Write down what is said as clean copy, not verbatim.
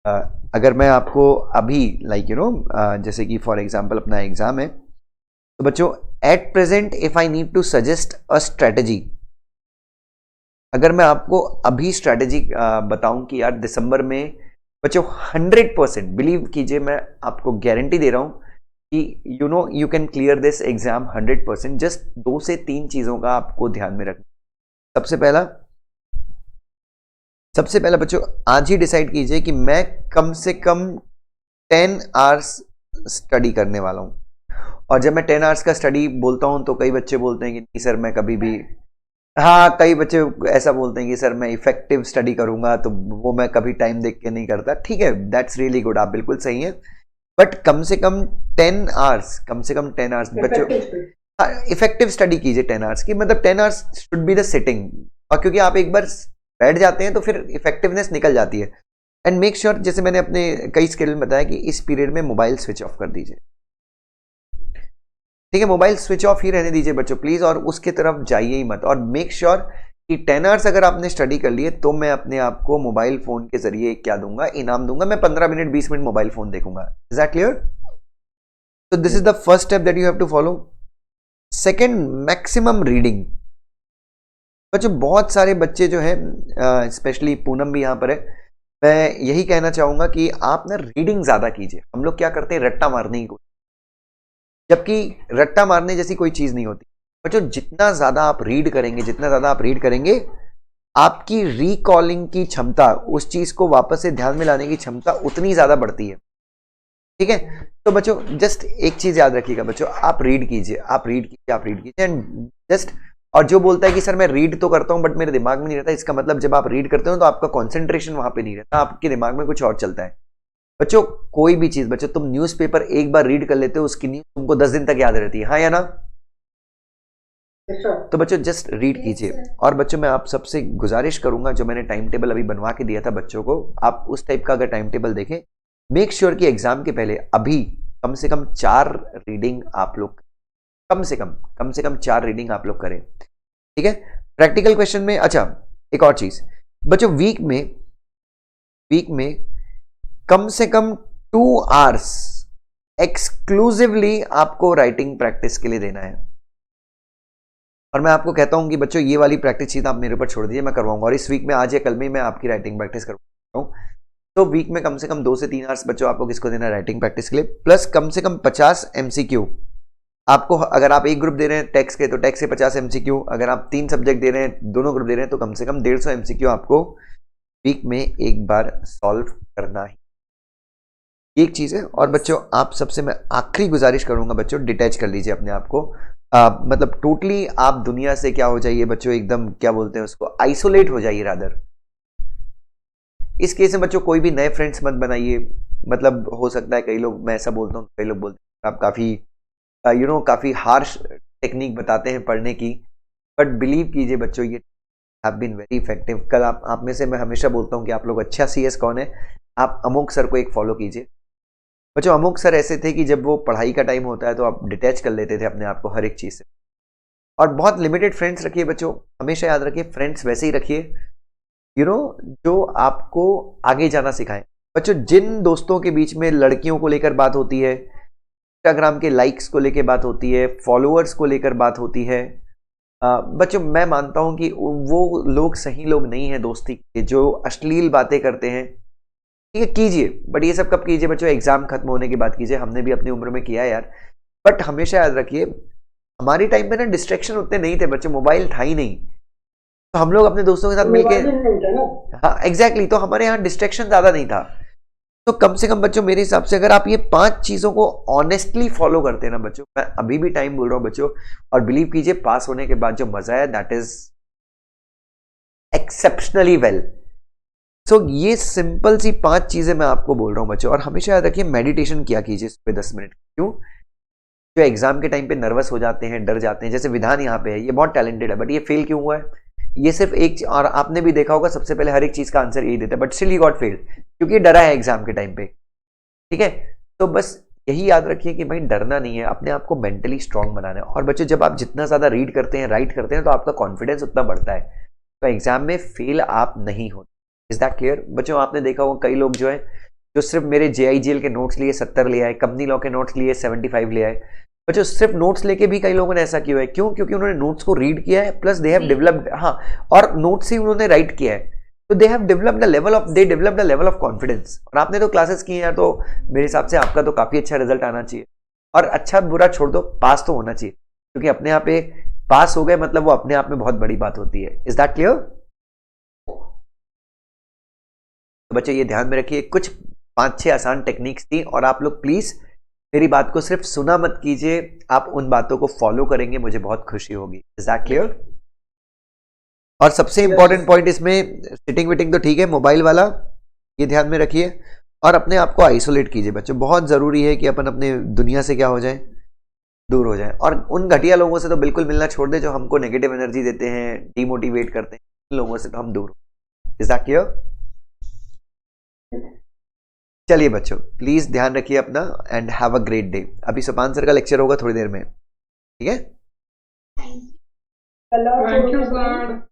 अगर मैं आपको अभी लाइक जैसे कि फॉर एग्जांपल अपना एग्जाम है, तो बच्चों at present if I need to suggest a strategy, अगर मैं आपको अभी स्ट्रेटजी बताऊं कि यार दिसंबर में बच्चों 100% बिलीव कीजिए, मैं आपको गारंटी दे रहा हूं कि you can clear this exam 100%। Just 2 से 3 चीजों का आपको ध्यान में रखना। सबसे पहला बच्चों आज ही डिसाइड कीजिए कि मैं कम से कम 10 आवर्स स्टडी करने वाला हूं। और जब मैं 10 आवर्स का स्टडी बोलता हूं तो कई बच्चे बोलते हैं कि नहीं सर मैं कभी भी, हाँ कई बच्चे ऐसा बोलते हैं कि सर मैं इफेक्टिव स्टडी करूंगा, तो वो मैं कभी टाइम देख के नहीं करता। ठीक है, दैट्स रियली गुड, आप बिल्कुल सही है, बट कम से कम 10 आवर्स, कम से कम 10 आवर्स बच्चों इफेक्टिव स्टडी कीजिए 10 आवर्स की, मतलब 10 hours should be the sitting. और क्योंकि आप एक बार बैठ जाते हैं तो फिर इफेक्टिवनेस निकल जाती है। एंड मेक श्योर, जैसे मैंने अपने कई स्किल में बताया कि इस पीरियड में मोबाइल स्विच ऑफ कर दीजिए। ठीक है, मोबाइल स्विच ऑफ ही रहने दीजिए बच्चों प्लीज, और उसके तरफ जाइए ही मत। और मेक श्योर कि 10 आवर्स अगर आपने स्टडी कर लिए तो मैं अपने आप को मोबाइल फोन के जरिए क्या दूंगा, इनाम दूंगा, मैं 15 मिनट 20 मिनट मोबाइल फोन देखूंगा। Is that clear? तो this is the first step that you have to follow. Second, maximum reading. बच्चों बहुत सारे बच्चे जो है, स्पेशली पूनम भी यहां पर है, मैं यही कहना चाहूंगा कि आप ना रीडिंग ज्यादा कीजिए। हम लोग क्या करते हैं, रट्टा मारने की कोशिश, जबकि रट्टा मारने जैसी कोई चीज नहीं होती। बच्चों जितना ज्यादा आप रीड करेंगे, जितना ज्यादा आप रीड करेंगे, आपकी रिकॉलिंग की क्षमता, उस चीज को वापस से ध्यान में लाने की क्षमता उतनी ज्यादा बढ़ती है। ठीक है, तो बच्चों जस्ट एक चीज याद रखिएगा बच्चों, आप रीड कीजिए, आप रीड कीजिए, आप रीड कीजिए एंड जस्ट। और जो बोलता है कि सर मैं रीड तो करता हूं बट मेरे दिमाग में नहीं रहता, इसका मतलब जब आप रीड करते हो तो आपका कॉन्सेंट्रेशन वहां पे नहीं रहता, आपके दिमाग में कुछ और चलता है। बच्चों कोई भी चीज, बच्चों तुम न्यूज़पेपर एक बार रीड कर लेते हो, उसकी न्यूज तुमको 10 दिन तक याद रहती है, हाँ या ना? तो बच्चों जस्ट रीड कीजिए। और बच्चों मैं आप सबसे गुजारिश करूंगा, जो मैंने टाइम टेबल अभी बनवा के दिया था बच्चों को, आप उस टाइप का अगर टाइम टेबल देखें, मेक श्योर कि एग्जाम के पहले अभी कम से कम 4 रीडिंग आप लोग, कम से कम 4 रीडिंग आप लोग करें। ठीक है, प्रैक्टिकल क्वेश्चन में। अच्छा एक और चीज बच्चों, वीक में कम से कम 2 आवर्स एक्सक्लूसिवली आपको राइटिंग प्रैक्टिस के लिए देना है। और मैं आपको कहता हूं कि बच्चों ये वाली प्रैक्टिस चीज आप मेरे ऊपर छोड़ दीजिए, मैं करवाऊंगा। और इस वीक में आज या कल में मैं आपकी राइटिंग प्रैक्टिस करवाऊंगा हूं। तो वीक में कम से कम 2 से 3 आवर्स बच्चों आपको किसको देना है, राइटिंग प्रैक्टिस के लिए, प्लस कम से कम 50 एमसीक्यू आपको। अगर आप एक ग्रुप दे रहे हैं टेक्स्ट के, तो टेक्स्ट से 50 एमसीक्यू। अगर आप 3 सब्जेक्ट दे रहे हैं, दोनों ग्रुप दे रहे हैं, तो कम से कम 150 एमसीक्यू आपको वीक में एक बार सॉल्व करना है। एक चीज है। और बच्चों आप सबसे मैं आखिरी गुजारिश करूंगा बच्चों, डिटैच कर लीजिए अपने आप को, मतलब टोटली आप दुनिया से क्या हो जाइए बच्चों, एकदम क्या बोलते हैं उसको, आइसोलेट हो जाइए रादर। इस केस में बच्चों कोई भी नए फ्रेंड्स मत बनाइए। मतलब हो सकता है कई लोग, मैं ऐसा बोलता हूँ, कई लोग बोलते हैं आप काफी काफी हार्श टेक्निक बताते हैं पढ़ने की, बट बिलीव कीजिए बच्चों ये हैव बीन वेरी इफेक्टिव। कल आप में से मैं हमेशा बोलता हूँ कि आप लोग अच्छा सीएस कौन है, आप अमोक सर को एक फॉलो कीजिए। बच्चों अमोक सर ऐसे थे कि जब वो पढ़ाई का टाइम होता है तो आप डिटैच कर लेते थे अपने आप को हर एक चीज से। और बहुत लिमिटेड फ्रेंड्स रखिए बच्चों, हमेशा याद रखिए फ्रेंड्स वैसे ही रखिए जो आपको आगे जाना सिखाएं। बच्चों जिन दोस्तों के बीच में लड़कियों को लेकर बात होती है, इंस्टाग्राम के लाइक्स को लेकर बात होती है, फॉलोअर्स को लेकर बात होती है, बच्चों मैं मानता हूं कि वो लोग सही लोग नहीं है दोस्ती के, जो अश्लील बातें करते हैं। ठीक है कीजिए, बट ये सब कब कीजिए बच्चों, एग्जाम खत्म होने के बाद कीजिए। हमने भी अपनी उम्र में किया है यार। बट हमेशा याद रखिए हमारी टाइम पे ना डिस्ट्रैक्शन उतने नहीं थे बच्चों, मोबाइल था ही नहीं, तो हम लोग अपने दोस्तों के साथ मिलके, हाँ एग्जैक्टली, तो हमारे यहाँ डिस्ट्रैक्शन ज्यादा नहीं था। तो कम से कम बच्चों मेरे हिसाब से अगर आप ये 5 चीजों को ऑनेस्टली फॉलो करते हैं ना बच्चों, मैं अभी भी टाइम बोल रहा हूं बच्चों, और बिलीव कीजिए पास होने के बाद जो मजा है दैट इज एक्सेप्शनली वेल। सो ये सिंपल सी 5 चीजें मैं आपको बोल रहा हूं बच्चों। और हमेशा याद रखिए मेडिटेशन किया कीजिए सुबह 10 मिनट। क्यों? जो एग्जाम के टाइम पे नर्वस हो जाते हैं, डर जाते हैं, जैसे विधान यहाँ पे है, ये बहुत टैलेंटेड है बट ये फेल क्यों हुआ है? ये सिर्फ एक, और आपने भी देखा होगा सबसे पहले हर एक चीज का आंसर यही देता है, but still he got failed, क्योंकि डरा है एग्जाम के टाइम पे। ठीक है, तो बस यही याद रखिए कि भाई डरना नहीं है, अपने आप को मेंटली स्ट्रांग बनाना है। और बच्चों जब आप जितना ज्यादा रीड करते हैं, राइट करते हैं, तो आपका कॉन्फिडेंस उतना बढ़ता है, तो एग्जाम में फेल आप नहीं होते। Is that clear? बच्चों आपने देखा होगा कई लोग जो है जो सिर्फ मेरे JIGL के नोट्स लिए 70 ले आए, कंपनी लॉ के नोट्स लिए 75 ले आए। बच्चों सिर्फ नोट्स लेके भी कई लोगों ने ऐसा किया है, क्यों? क्योंकि उन्होंने नोट्स को रीड किया है, प्लस दे हैव डेवलप्ड, हाँ, और नोट्स ही उन्होंने राइट किया है, तो they developed the level of confidence. और आपने तो क्लासेस की हैं, तो मेरे हिसाब से आपका तो काफी अच्छा रिजल्ट आना चाहिए। और अच्छा बुरा छोड़ दो, पास तो होना चाहिए, क्योंकि अपने आप पे पास हो गए मतलब वो अपने आप में बहुत बड़ी बात होती है। Is that clear? तो बच्चों ये ध्यान में रखिए, कुछ 5-6 आसान टेक्निक्स थी, और आप लोग प्लीज मेरी बात को सिर्फ सुना मत कीजिए, आप उन बातों को फॉलो करेंगे, मुझे बहुत खुशी होगी। Is that clear? और सबसे इंपॉर्टेंट पॉइंट इसमें, सिटिंग विटिंग तो ठीक है, मोबाइल वाला ये ध्यान में रखिए, और अपने आप को आइसोलेट कीजिए बच्चों। बहुत जरूरी है कि अपन अपने दुनिया से क्या हो जाए, दूर हो जाए। और उन घटिया लोगों से तो बिल्कुल मिलना छोड़ दे जो हमको नेगेटिव एनर्जी देते हैं, डिमोटिवेट करते हैं, उन लोगों से तो हम दूर। Is that clear? चलिए बच्चों प्लीज ध्यान रखिए अपना, and have a great day. अभी सुपान सर का लेक्चर होगा थोड़ी देर में, ठीक है? Thank you sir.